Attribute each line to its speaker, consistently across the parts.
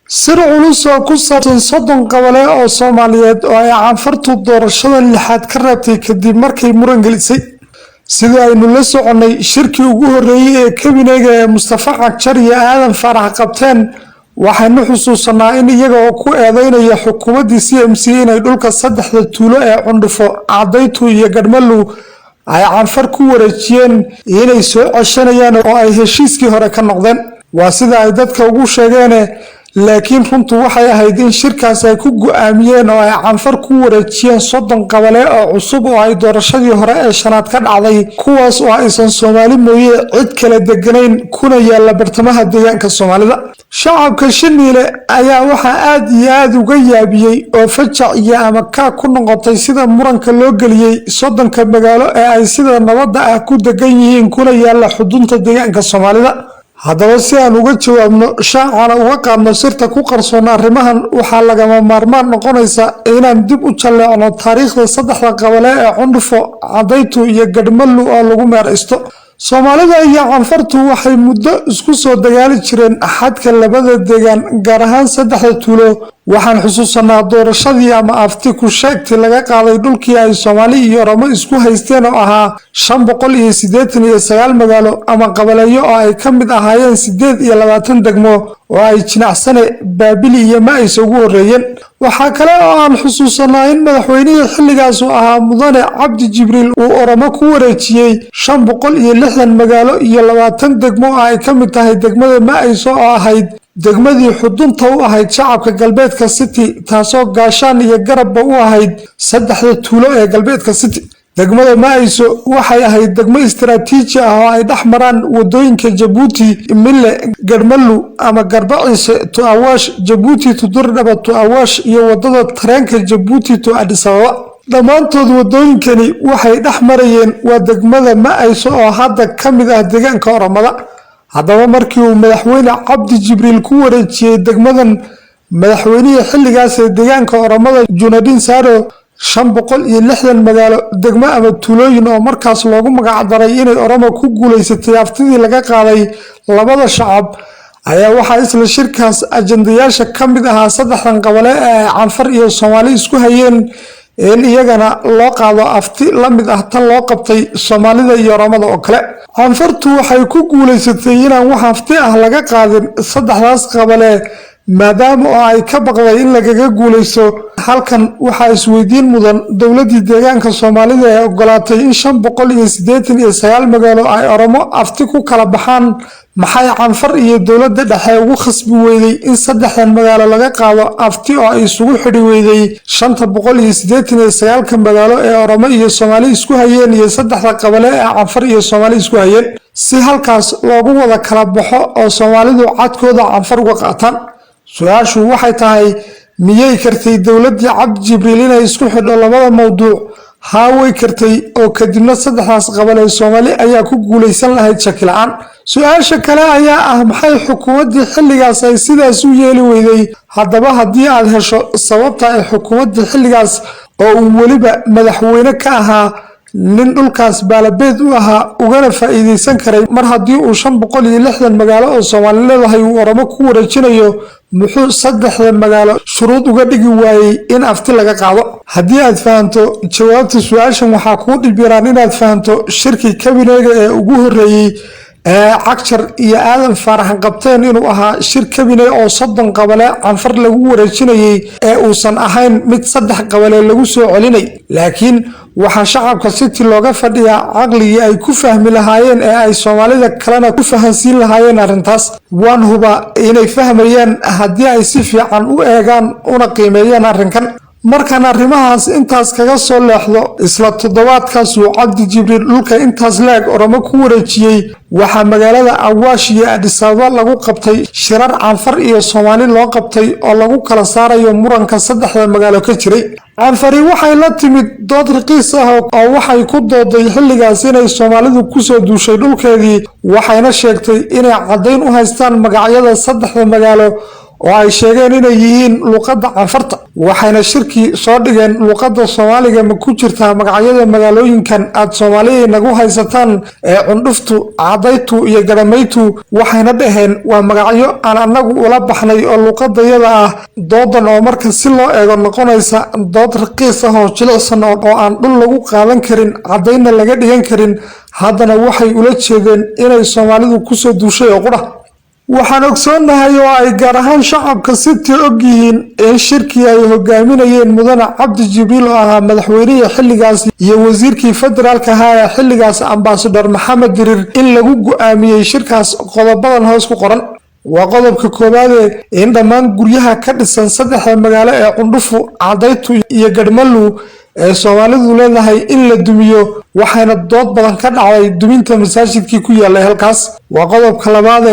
Speaker 1: sir culus oo ku saabsan soddon qabale oo Soomaaliyeed oo ay canfartu doorashada lixaad ka reebtay kadib markay muran gelisay sida aynu la soconay shirkii ugu horeeyay ee kabineyga ee Mustafa Cagjar iyo Aadan Farax qabteen waxaanu xusuusanaa in iyaga oo ku eedeynaya xukuumadda CMC inay dhulka saddexda tuulo ee Cundhufo, Cadaytu iyo Gadhmalu ay canfar ku wareejiyeen inay soo ceshanayaan oo ay heshiiskii hore ka noqdeen waa sida ay dadka ugu sheegeen laakiin runtu waxay ahayd in shirkaas ay ku go'aamiyeen oo ay canfar ku wareejiyeen soddon qabale oo cusub oo ay doorashadii hore ee shanaad ka dhacday kuwaas oo aysan Soomaali mooye cid kale deganayn kuna yaala bartamaha deegaanka Soomaalida shacabka Shiniile ayaa waxa aad uga yaabiyay oo fajac iyo amaka ku noqotay sida muranka loo galiyay soddonka magaalo ee ay sida nabadda ah ku degan yihiin kuna yaala xudunta deegaanka Soomaalida haddaba si aan uga jawaabno shaacana uga qaadno sirta ku qarsoon arrimahan waxaa lagama maarmaan noqonaysa inaan dib u jaleecno taariikhda saddexda qabale ee Cundhufo, Cadaytu iyo Gadhmalu oo lagu meeraysto Soomaalida iyo canfartu waxay muddo isku soo dagaali jireen xadka labada deegaan gaar ahaan saddexda tuulo waxaan xusuusanaa doorashadii ama afti ku sheegtay laga qaaday dhulkii ay Soomaali iyo Oromo isku haysteen oo ahaa 589 magaalo ama qabaleeyo oo ay ka mid ahaayeen 28 degmo oo ay jinacsane Baabili iyo Maais ugu horeeyeen waxaa kale oo aan xusuusanaa in madaxweynihii xilligaas uu ahaa Mudane Cabdi Jibriil uu Oromo ku wareejiyay 560 magaalo iyo 20 degmo oo ay ka mid tahay degmada Maais oo ahayd degmadii xudunta u ahayd shacabka galbeedka City taasoo gaashaan iyo garabba u ahayd saddexda tuulo ee galbeedka City degmada Maais waxay ahayd degmo istiraatiiji ah oo ay dhaxmaraan wadooyinka Djibouti, Mille, Gadhmalu ama Garbaciise to Awaash, Djibouti to Durdaba to Awaash iyo wadada tareenka Djibouti to Addis Ababa dhammaantood wadooyinkani waxay dhaxmarayeen waa degmada Maais oo hadda ka mid ah deegaanka Oromada haddaba markii uu madaxweyne Cabdi Jibriil ku wareejiyay degmadan madaxweynihii xilligaas ee deegaanka Oromada Junadin Saro 560 magaalo degmo ama tuulooyin oo markaas loogu magac daray inay Oromo ku guuleysatay aftidii laga qaaday labada shacab ayaa waxa isla shirkaas ajandayaasha ka mid ahaa saddexdan qabale ee canfar iyo Soomaali isku hayeen in iyagana loo qaado afti la mid ah tan loo qabtay Soomaalida iyo Oromada oo kale canfartu waxay ku guuleysatay inaan wax afti ah laga qaadin saddexdaas qabale maadaama ay ka baqday in lagaga guuleysto halkan waxa isweydiin mudan dawladda deegaanka Soomaalida ee ogolaatay in 589 magaalo ay Oromo afti ku kala baxaan maxay canfar iyo dawladda dhexe ugu khasbi weyday in saddexdan magaalo laga qaado afti oo ay isugu xidhi weyday 589 magaalo ee Oromo iyo Soomaali isku hayeen iyo saddexda qabale ee canfar iyo Soomaali isku hayeen si halkaas loogu wada kala baxo oo Soomaalidu cadkooda canfar uga qaataan su'aashu waxay tahay miyay kartay dawladda Cabdi Jibriil inay isku xidho labada mowduuc haaway kartay oo kadibna saddexdaas qabale Soomaali ayaa ku guuleysan lahayd shaki la'aan su'aasha kale ayaa ah maxay xukuumadda xilligaas ay sidaas u yeeli weyday haddaba haddii aad hesho sababta ay xukuumadda xilligaas oo uu weliba madaxweyne ka ahaa nin dhulkaas baalabeed u ahaa ugana faa'iideysan karay mar haddii uu 560 magaalo oo Soomaali leedahay uu Oromo ku wareejinayo muxuu saddexda magaalo shuruud uga dhigi waayay in afti laga qaado haddii aad fahanto jawaabta su'aashan waxaa ku dhibiraan inaad fahanto shirkii kabineyga ee ugu horeeyay Cagjar iyo Aadan Farax qabteen inuu ahaa shir kabiney oo soddon qabale canfar lagu wareejinayay ee uusan ahayn mid saddex qabale lagu soo celinay laakiin waxa shacabka City looga fadhiyaa aqliga ay ku fahmi lahaayeen ee ay Soomaalida kalena ku fahansiin lahaayeen arrintaas waan huba inay fahmayaan haddii ay si fiican u eegaan una qiimeeyaan arrinkan markaan arrimahaas intaas kaga soo leexdo isla toddobaadkaas uu Cabdi Jibriil dhulka intaas laag Oromo ku wareejiyay waxa magaalada Awaash iyo Addis Ababa lagu qabtay shirar canfar iyo Soomaali loo qabtay oo lagu kala saarayo muranka saddexda magaalo ka jiray canfari waxay la timid dood raqiis ah oo waxay ku dooday xilligaas inay Soomaalidu ku soo duushay dhulkeedii waxayna sheegtay inay cadayn u haystaan magacyada saddexda magaalo oo ay sheegeen inay yihiin luqadda canfarta waxayna shirkii soo dhigeen luqadda soomaaliga ma ku jirtaa magacyada magaalooyinkan aad soomaaliya nagu haysataan ee cundhuftu cadaytu iyo garamaytu waxayna dhaheen waa magacyo aan anagu ula baxnay oo luqadayada ah doodan oo marka si loo eego noqonaysa dood raqiis ah oo jilicsan oo aan dhul lagu qaadan karin cadayna laga dhigan karin haddana waxay ula jeedeen inay soomaalidu kusoo duushay oo qudha waxaan ogsoonahay oo ay gaar ahaan shacabka City og yihiin in shirkii ay hogaaminayeen mudane Cabdi Jibriil oo ahaa madaxweynaha xilligaas iyo wasiirkii federaalka ahaa ee xilligaas ambassador Maxamed Dirir in lagu go'aamiyay shirkaas qodobadan hoos ku qoran waa qodobka koowaad in dhammaan guryaha ka dhisan saddexda magaalo ee Cundhufu Cadaytu iyo Gadhmalu ee Soomaalidu leedahay in la dumiyo waxayna dood badan ka dhacday duminta masaajidkii ku yaallay halkaas waa qodobka labaad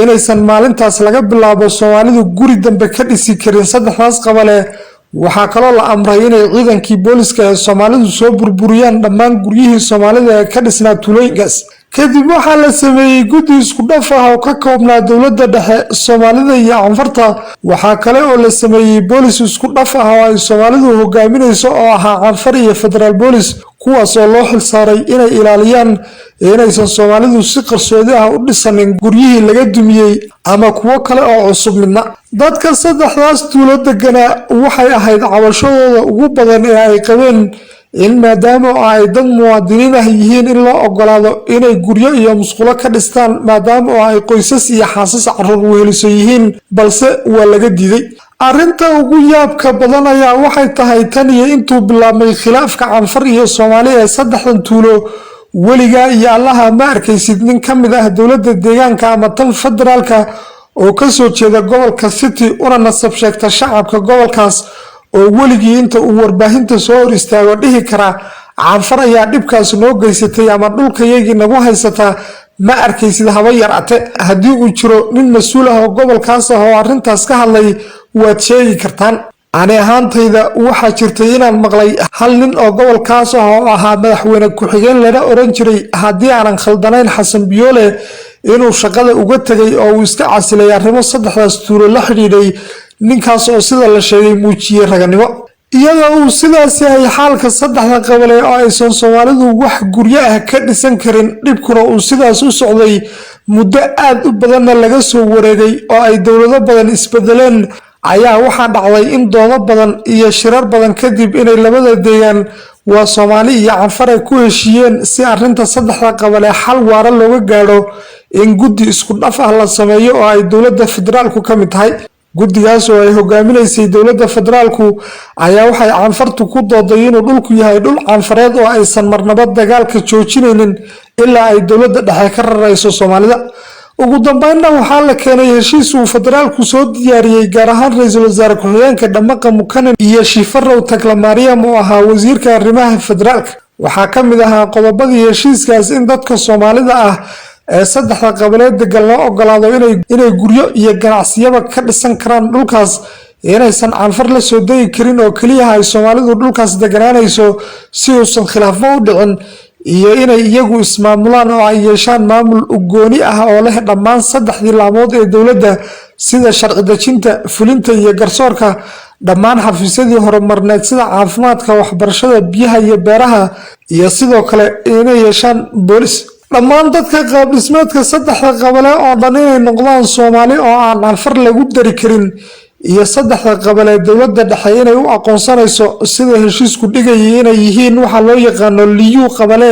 Speaker 1: inaysan maalintaas laga bilaabo Soomaalidu guri dambe ka dhisi karin saddexdaas qabale waxaa kaloo la amray inay ciidankii booliska ee Soomaalidu soo burburiyaan dhammaan guryihii Soomaalida ee ka dhisnaa tuulooyinkaas kadib waxaa la sameeyay guddi isku dhaf ah oo ka koobnaa dowladda dhexe Soomaalida iyo canfarta waxaa kale oo la sameeyay boolis isku dhaf ah oo ay Soomaalidu hogaaminayso oo ahaa canfar iyo federal boolis kuwaas oo loo xilsaaray inay ilaaliyaan inaysan Soomaalidu si qarsoodi ah u dhisanin guryihii laga dumiyay ama kuwo kale oo cusub midna dadka saddexdaas tuulo deganaa waxay ahayd cabashadooda ugu badan ee ay qabeen in maadaama ay dad muwaadiniin ah yihiin in loo ogolaado inay guryo iyo musqulo ka dhistaan maadaama ay qoysas iyo xaasas carruur weeliso yihiin balse waa laga diiday arrinta ugu yaabka badan ayaa waxay tahay tan iyo intuu bilaabmay khilaafka canfar iyo Soomaali ee saddexdan tuulo weliga iyo allaha ma arkaysid nin ka mid ah dowladda deegaanka ama tan federaalka oo ka soo jeeda gobolka City una nasab sheegta shacabka gobolkaas oo weligii inta uu warbaahinta soo hor istaago dhihi kara canfar ayaa dhibkaas noo geysatay ama dhulkayagii nagu haysataa ma arkaysid haba yarate haddii uu jiro nin mas'uul ah oo gobolkaas ah oo arrintaas ka hadlay waad sheegi kartaan ani ahaantayda waxaa jirtay inaan maqlay hal nin oo gobolkaas ah oo ahaa madaxweyne ku-xigeen lana oran jiray haddii aanan khaldanayn Xasan Biyoole inuu shaqada uga tagay oo uu iska casilay arrimo saddexdaas tuulo la xidhiidhay ninkaas oo sida la sheegay muujiyay raganimo iyadoo uu sidaas yahay xaalka saddexda qabale oo aysan Soomaalidu wax guryo ah ka dhisan karin dhibkuna uu sidaas u socday muddo aad u badan laga soo wareegay oo ay dowlado badan isbedeleen ayaa waxaa dhacday in doodo badan iyo shirar badan kadib inay labada deegaan waa Soomaali iyo canfar ay ku heshiiyeen si arrinta saddexda qabale xal waara looga gaaro in guddi isku dhaf ah la sameeyo oo ay dowladda federaalku ka mid tahay guddigaas oo ay hogaaminaysay dowladda federaalku ayaa waxay canfartu ku dooday inuu dhulku yahay dhul canfareed oo aysan marnaba dagaalka joojinaynin ilaa ay dowladda dhexe ka rarayso Soomaalida ugu dambeynna waxaa la keenay heshiis uu federaalku soo diyaariyay gaar ahaan ra'iisul wasaare ku-xigeenka Dhamaqa Mukanan iyo Shifarow Takla Maryam oo ahaa wasiirka arrimaha federaalka waxaa ka mid ahaa qodobadii heshiiskaas in dadka Soomaalida ah ee saddexda qabileed degan loo ogolaado inay guryo iyo ganacsiyaba ka dhisan karaan dhulkaas inaysan canfar la soo degi karin oo kaliya ay Soomaalidu dhulkaas deganaanayso si uusan khilaafo u dhicin iyo inay iyagu ismaamulaan oo ay yeeshaan maamul u gooni ah oo leh dhammaan saddexdii laamood ee dowladda sida sharci dejinta fulinta iyo garsoorka dhammaan xafiisyadii horumarneed sida caafimaadka waxbarashada biyaha iyo beeraha iyo sidoo kale inay yeeshaan boolis dhammaan dadka qaab dhismeedka saddexda qabale oo dhan inay noqdaan Soomaali oo aan canfar lagu dari karin iyo saddexda qabale dowladda dhexe inay u aqoonsanayso sida heshiisku dhigayay inay yihiin waxa loo yaqaano liyu qabale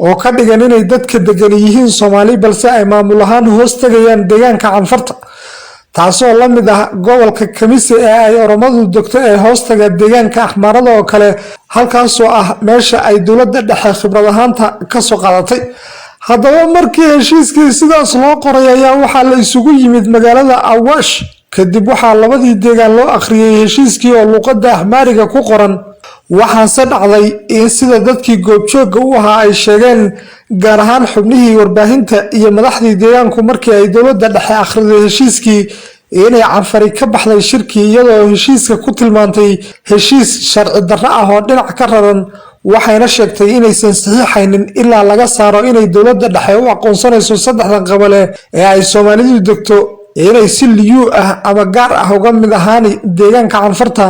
Speaker 1: oo ka dhigan inay dadka degan yihiin Soomaali balse ay maamul ahaan hoos tagayaan deegaanka canfarta taasoo la mid ah gobolka Kamise ee ay Oromadu degto ee hoos taga deegaanka Axmaarada oo kale halkaasoo ah meesha ay dowladda dhexe khibrad ahaanta ka soo qaadatay haddaba markii heshiiskii sidaas loo qoray ayaa waxaa la isugu yimid magaalada Awaash kadib waxaa labadii deegaan loo akhriyay heshiiskii oo luqadda Axmaariga ku qoran waxaase dhacday in sida dadkii goobjooga u ahaa ay sheegeen gaar ahaan xubnihii warbaahinta iyo madaxdii deegaanku markii ay dowladda dhexe akhriday heshiiskii inay canfari ka baxday shirkii iyadoo heshiiska ku tilmaantay heshiis sharci darro ah oo dhinac ka raran waxayna sheegtay inaysan saxiixaynin ilaa laga saaro inay dowladda dhexe u aqoonsanayso saddexdan qabale ee ay Soomaalidu degto inay si liyu ah ama gaar ah uga mid ahaani deegaanka canfarta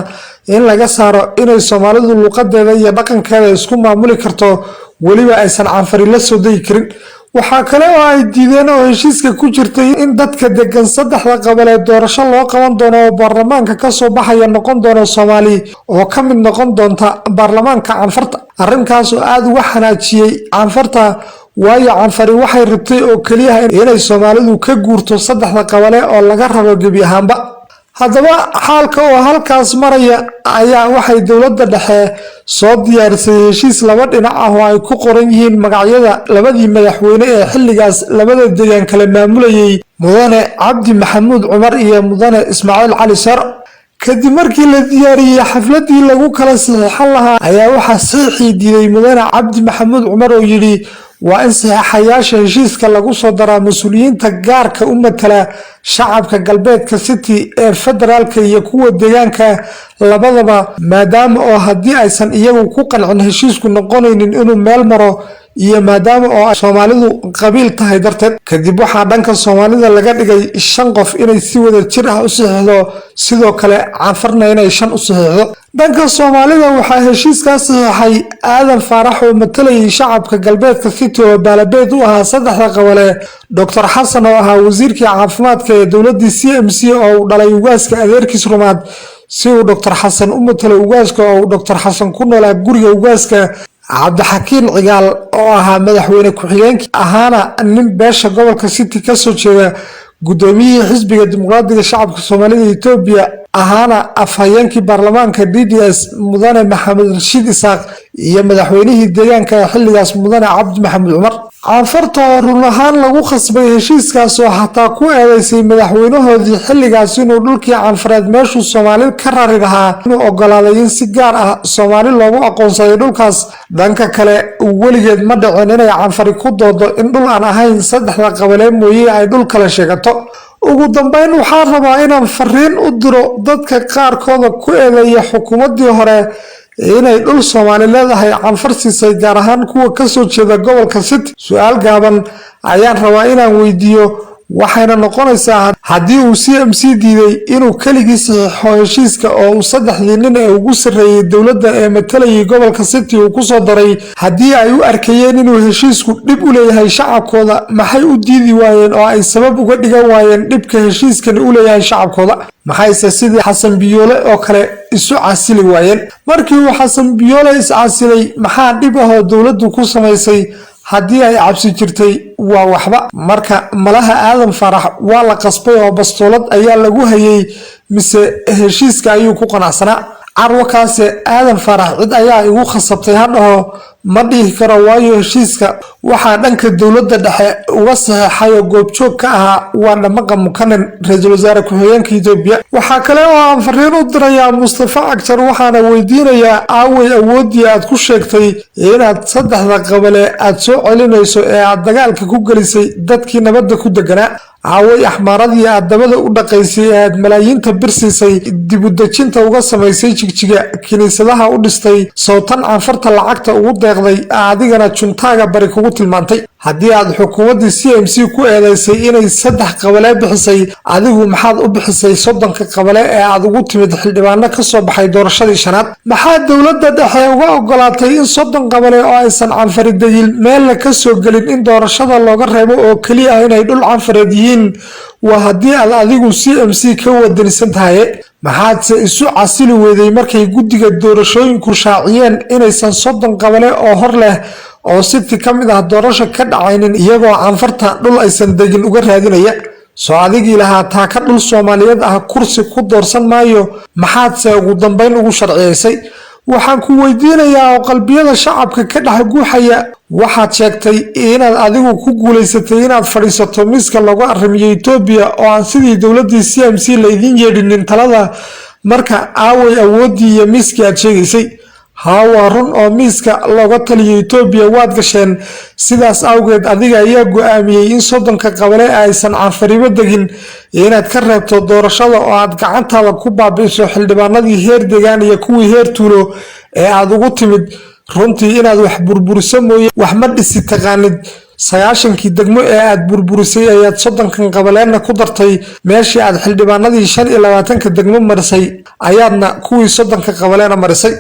Speaker 1: in laga saaro inay Soomaalidu luqadeeda iyo dhaqankeeda isku maamuli karto waliba aysan canfari la soo degi karin waxa kale oo ay diideen oo heshiiska ku jirtay in dadka degan saddexda qabiil doorasho loo qaban doono oo baarlamaanka ka soo baxaya noqon doono Soomaali oo ka mid noqon doonta baarlamaanka canfarta arrinkaas oo aad uga xanaajiyay canfarta waayo canfari waxay rabtay oo kaliya inay Soomaalidu ka guurto saddexda qabiil oo laga rabo gebi ahaanba haddaba xaalka oo halkaas maraya ayaa waxay dawladda dhexe soo diyaarisay heshiis laba dhinac ah oo ay ku qoran yihiin magacyada labadii madaxweyne ee xilligaas labada deegaan kala maamulayay mudane Cabdi Maxamuud Cumar iyo mudane Ismaaciil Cali Sar kadib markii la diyaariyay xafladii lagu kala saxiixan lahaa ayaa waxa saxiixii diiday mudane Cabdi Maxamuud Cumar oo yiri waa in saxiixayaasha heshiiska lagu soo daraa mas'uuliyiinta gaarka u matala shacabka galbeedka city ee federaalka iyo kuwa deegaanka labadaba maadaama oo haddii aysan iyagu ku qancin heshiisku noqonaynin inuu meel maro iyo maadaama oo Soomaalidu qabiil tahay darteed kadib waxa dhanka Soomaalida laga dhigay 5 qof inay si wada jir ah u saxiixdo sidoo kale canfarna inay 5 u saxiixdo dhanka Soomaalida waxa heshiiskaas saxiixay Aadan Faarax oo matalay shacabka galbeedka city oo baalabeed u ahaa saddexda qabiil Dr. Xasan oo ahaa wasiirka caafimaadka ee dawladda CMC oo dhalay ugaaska adeerkiis rumaad si uu Dr. Xasan u matalay ugaaska oo Dr. Xasan ku noolaa guriga ugaaska Cabdixakiin Cigaal oo ahaa madaxweyne ku-xigeenkii ahaana nin beesha gobolka city ka soo jeeda gudoomiyaha xisbiga dimuqraadiga shacabka Soomaalida Itoobiya ahaana afhayeenkii baarlamaanka DDS mudane Maxamed Rashiid Isaaq iyo madaxweynihii deegaanka xilligaas mudane Cabdi Maxamuud Cumar canfarta run ahaan lagu khasbay heshiiskaas oo xataa ku eedeysay madaxweynahoodii xilligaas inuu dhulkii canfareed meeshuu Soomaali ka rari lahaa inuu ogolaaday in si gaar ah Soomaali loogu aqoonsaday dhulkaas dhanka kale weligeed ma dhicin inay canfari ku doodo in dhul aan ahayn saddexda qabiil mooyee ay dhul kala sheegato ugu dambeyn waxaa rabaa inaan fariin u diro dadka qaarkooda ku eedeeya xukuumadii hore inay dhul Soomaali leedahay canfar siisay gaar ahaan kuwa ka soo jeeda gobolka city su'aal gaaban ayaan rabaa inaan weydiiyo waxayna noqonaysaa haddii uu CMC diiday inuu kaligii saxiixo heshiiska oo uu saddexdii nin ee ugu sarreeyay dawladda ee matalayay gobolka city uu ku soo daray haddii ay u arkayeen inuu heshiisku dhib u leeyahay shacabkooda maxay u diidi waayeen oo ay sabab uga dhigan waayeen dhibka heshiiskan u leeyahay shacabkooda maxayse sidii Xasan Biyoole oo kale isu casili waayeen markii uu Xasan Biyoole is casilay maxaa dhib ah oo dawladdu ku samaysay haddii ay cabsi jirtay waa waxba marka malaha Aadan Faarax waa la qasbay oo bastoolad ayaa lagu hayay mise heshiiska ayuu ku qanacsanaa carwakaas Aadan Faarax cid ayaa igu khasabtay hadhaho ma dhihi karo waayo heshiiska waxa dhanka dawladda dhexe uga saxeexay goobjoog ka ahaa waa dhamaqa mukanan ra'iisul wasaare ku-xigeenka Itoobiya waxa kale oo aan fariin u dirayaa Mustafa Cagjar waxaana weydiinayaa aaway awoodii aad ku sheegtay inaad saddexda qabiil aad soo celinayso ee aad dagaalka ku galisay dadkii nabadda ku deganaa aaway axmaaradii aad dabada u dhaqaysay aad malaayiinta birsiisay dib u dejinta uga samaysay jigjiga kiniisadaha u dhistay sawtan canfarta lacagta ugu deeqday adigana juntaaga bari kugu tilmaantay haddii aad xukuumadii CMC ku eedeysay inay saddex qabiil bixisay adigu maxaad u bixisay 30 qabiil ee aad ugu timid xildhibaano ka soo baxay doorashadii shanaad maxaa dawladda dhexe uga ogolaatay in 30 qabiil oo aysan canfari dayil meel ka soo galin in doorashada looga reebo oo kaliya inay dhul canfareed yihiin waa haddii aad adigu CMC ka wadanisan tahay maxaad isu casili weeday markay guddiga doorashooyinku shaaciyeen inaysan 30 qabiil oo hor leh oo city kamid ah doorasho ka dhacaynin iyagoo canfarta dhul aysan degin uga raadinaya soo adigii lahaa taa ka dhul Soomaaliyeed ah kursi ku doorsan maayo maxaad ugu dambeyn ugu sharciyeysay waxaan ku weydiinayaa oo qalbiyada shacabka ka dhex guuxaya waxaad sheegtay inaad adigu ku guuleysatay inaad fadhiisato miiska lagu arrimiyo Itoobiya oo aan sidii dawladii CMC la idin yeedhinin talada marka aaway awoodii iyo miiskii aad sheegaysay hawa run oo miiska looga taliyo Itoobiya waad gasheen sidaas awgeed adiga ayaa go'aamiyay in 30 qabiil aysan canfariba degin inaad ka reebto doorashada oo aad gacantaada ku baabi'iso xildhibaanadii heer deegaan iyo kuwii heer tuulo ee aad ugu timid runtii inaad wax burburiso mooyee wax ma dhisi taqaanid sagaashankii degmo ee aad burburisay ayaad 30kan qabaleenna ku dartay meeshii aad xildhibaanadii 25ka degmo marisay ayaadna kuwii 30ka qabaleena marisay